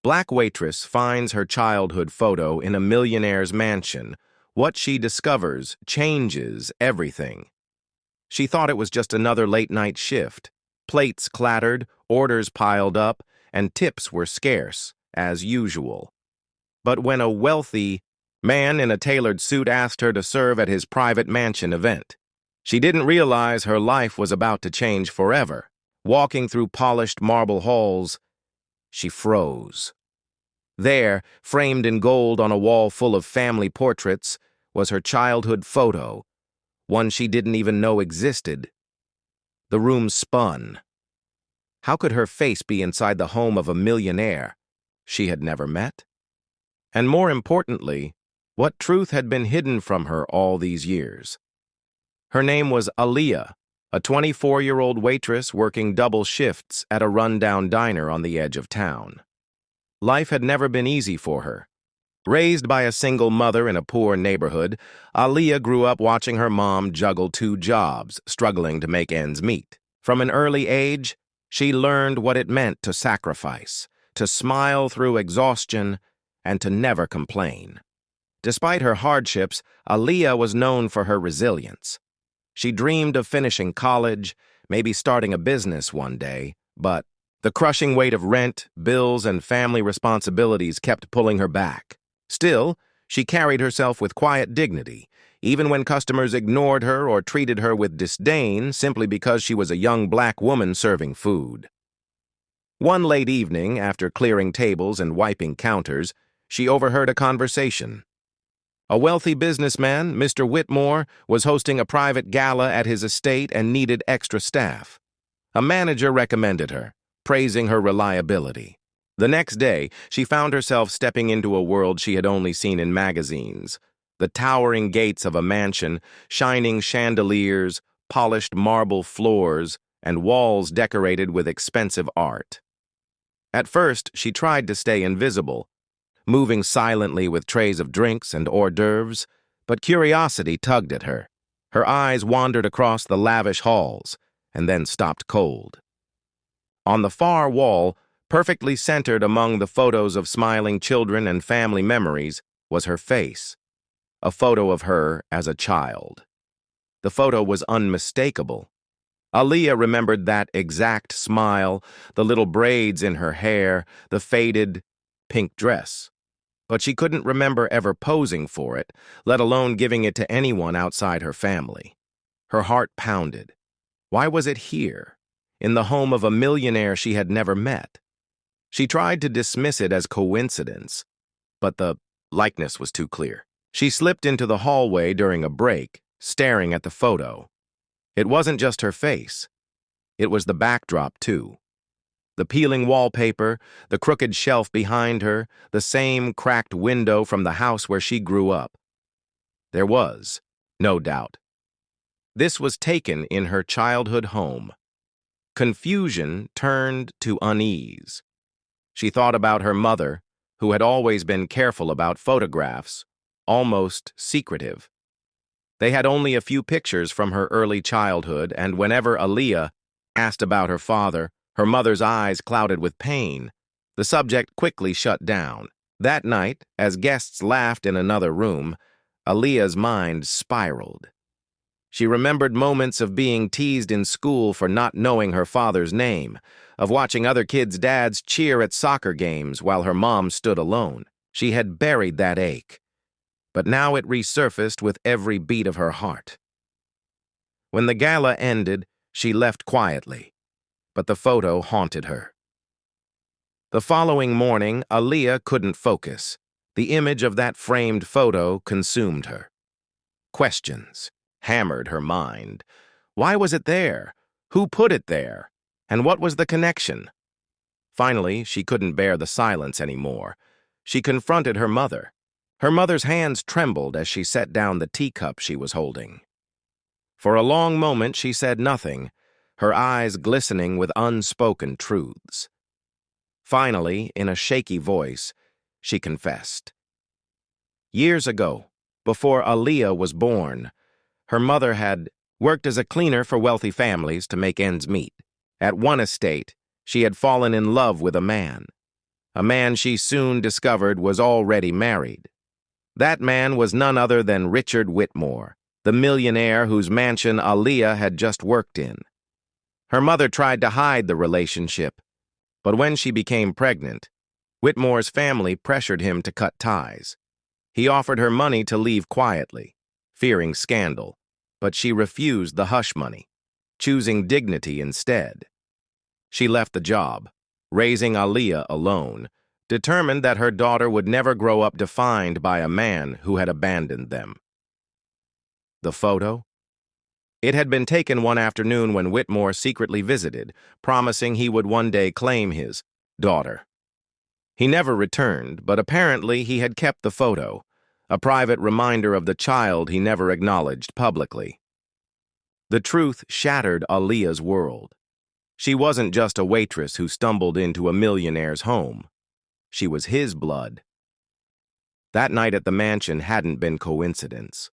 Black Waitress finds her childhood photo in a millionaire's mansion. What she discovers changes everything. She thought it was just another late-night shift. Plates clattered, orders piled up, and tips were scarce, as usual. But when a wealthy man in a tailored suit asked her to serve at his private mansion event, she didn't realize her life was about to change forever. Walking through polished marble halls, she froze. There, framed in gold on a wall full of family portraits, was her childhood photo, one she didn't even know existed. The room spun. How could her face be inside the home of a millionaire she had never met? And more importantly, what truth had been hidden from her all these years? Her name was Aaliyah, a 24-year-old waitress working double shifts at a rundown diner on the edge of town. Life had never been easy for her. Raised by a single mother in a poor neighborhood, Aaliyah grew up watching her mom juggle two jobs, struggling to make ends meet. From an early age, she learned what it meant to sacrifice, to smile through exhaustion, and to never complain. Despite her hardships, Aaliyah was known for her resilience. She dreamed of finishing college, maybe starting a business one day, but the crushing weight of rent, bills, and family responsibilities kept pulling her back. Still, she carried herself with quiet dignity, even when customers ignored her or treated her with disdain simply because she was a young black woman serving food. One late evening, after clearing tables and wiping counters, she overheard a conversation. A wealthy businessman, Mr. Whitmore, was hosting a private gala at his estate and needed extra staff. A manager recommended her, praising her reliability. The next day, she found herself stepping into a world she had only seen in magazines. The towering gates of a mansion, shining chandeliers, polished marble floors, and walls decorated with expensive art. At first, she tried to stay invisible, moving silently with trays of drinks and hors d'oeuvres, but curiosity tugged at her. Her eyes wandered across the lavish halls, and then stopped cold. On the far wall, perfectly centered among the photos of smiling children and family memories, was her face, a photo of her as a child. The photo was unmistakable. Aaliyah remembered that exact smile, the little braids in her hair, the faded pink dress. But she couldn't remember ever posing for it, let alone giving it to anyone outside her family. Her heart pounded. Why was it here, in the home of a millionaire she had never met? She tried to dismiss it as coincidence, but the likeness was too clear. She slipped into the hallway during a break, staring at the photo. It wasn't just her face. It was the backdrop, too. The peeling wallpaper, the crooked shelf behind her, the same cracked window from the house where she grew up. There was no doubt. This was taken in her childhood home. Confusion turned to unease. She thought about her mother, who had always been careful about photographs, almost secretive. They had only a few pictures from her early childhood, and whenever Aaliyah asked about her father, her mother's eyes clouded with pain. The subject quickly shut down. That night, as guests laughed in another room, Aaliyah's mind spiraled. She remembered moments of being teased in school for not knowing her father's name, of watching other kids' dads cheer at soccer games while her mom stood alone. She had buried that ache, but now it resurfaced with every beat of her heart. When the gala ended, she left quietly, but the photo haunted her. The following morning, Aaliyah couldn't focus. The image of that framed photo consumed her. Questions hammered her mind. Why was it there? Who put it there? And what was the connection? Finally, she couldn't bear the silence anymore. She confronted her mother. Her mother's hands trembled as she set down the teacup she was holding. For a long moment, she said nothing, her eyes glistening with unspoken truths. Finally, in a shaky voice, she confessed. Years ago, before Aaliyah was born, her mother had worked as a cleaner for wealthy families to make ends meet. At one estate, she had fallen in love with a man. a man she soon discovered was already married. That man was none other than Richard Whitmore, the millionaire whose mansion Aaliyah had just worked in. Her mother tried to hide the relationship, but when she became pregnant, Whitmore's family pressured him to cut ties. He offered her money to leave quietly, fearing scandal, but she refused the hush money, choosing dignity instead. She left the job, raising Aaliyah alone, determined that her daughter would never grow up defined by a man who had abandoned them. The photo? It had been taken one afternoon when Whitmore secretly visited, promising he would one day claim his daughter. He never returned, but apparently he had kept the photo, a private reminder of the child he never acknowledged publicly. The truth shattered Aaliyah's world. She wasn't just a waitress who stumbled into a millionaire's home. She was his blood. That night at the mansion hadn't been coincidence.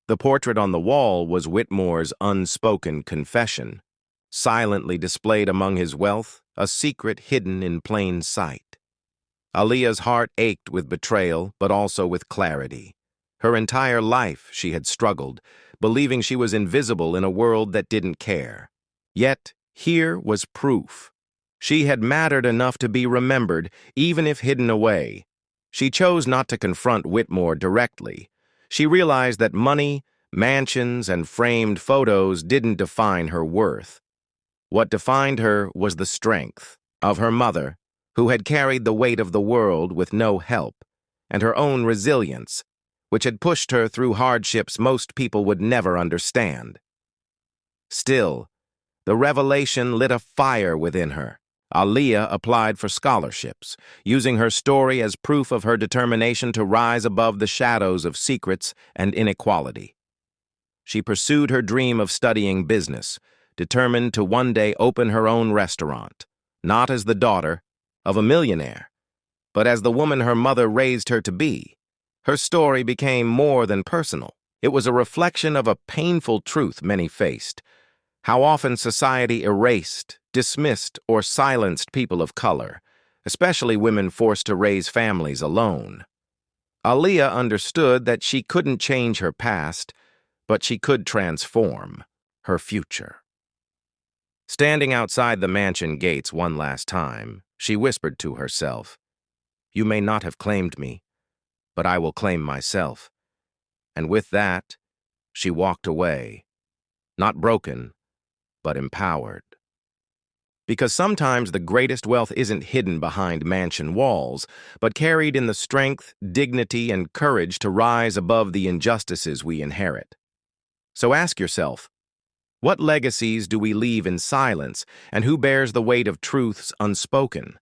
The portrait on the wall was Whitmore's unspoken confession, silently displayed among his wealth, a secret hidden in plain sight. Aaliyah's heart ached with betrayal, but also with clarity. Her entire life she had struggled, believing she was invisible in a world that didn't care. Yet, here was proof. She had mattered enough to be remembered, even if hidden away. She chose not to confront Whitmore directly. She realized that money, mansions, and framed photos didn't define her worth. What defined her was the strength of her mother, who had carried the weight of the world with no help, and her own resilience, which had pushed her through hardships most people would never understand. Still, the revelation lit a fire within her. Aaliyah applied for scholarships, using her story as proof of her determination to rise above the shadows of secrets and inequality. She pursued her dream of studying business, determined to one day open her own restaurant, not as the daughter of a millionaire, but as the woman her mother raised her to be. Her story became more than personal. It was a reflection of a painful truth many faced: how often society erased, dismissed, or silenced people of color, especially women forced to raise families alone. Aaliyah understood that she couldn't change her past, but she could transform her future. Standing outside the mansion gates one last time, she whispered to herself, "You may not have claimed me, but I will claim myself." And with that, she walked away, not broken, but empowered. Because sometimes the greatest wealth isn't hidden behind mansion walls, but carried in the strength, dignity, and courage to rise above the injustices we inherit. So ask yourself, what legacies do we leave in silence, and who bears the weight of truths unspoken?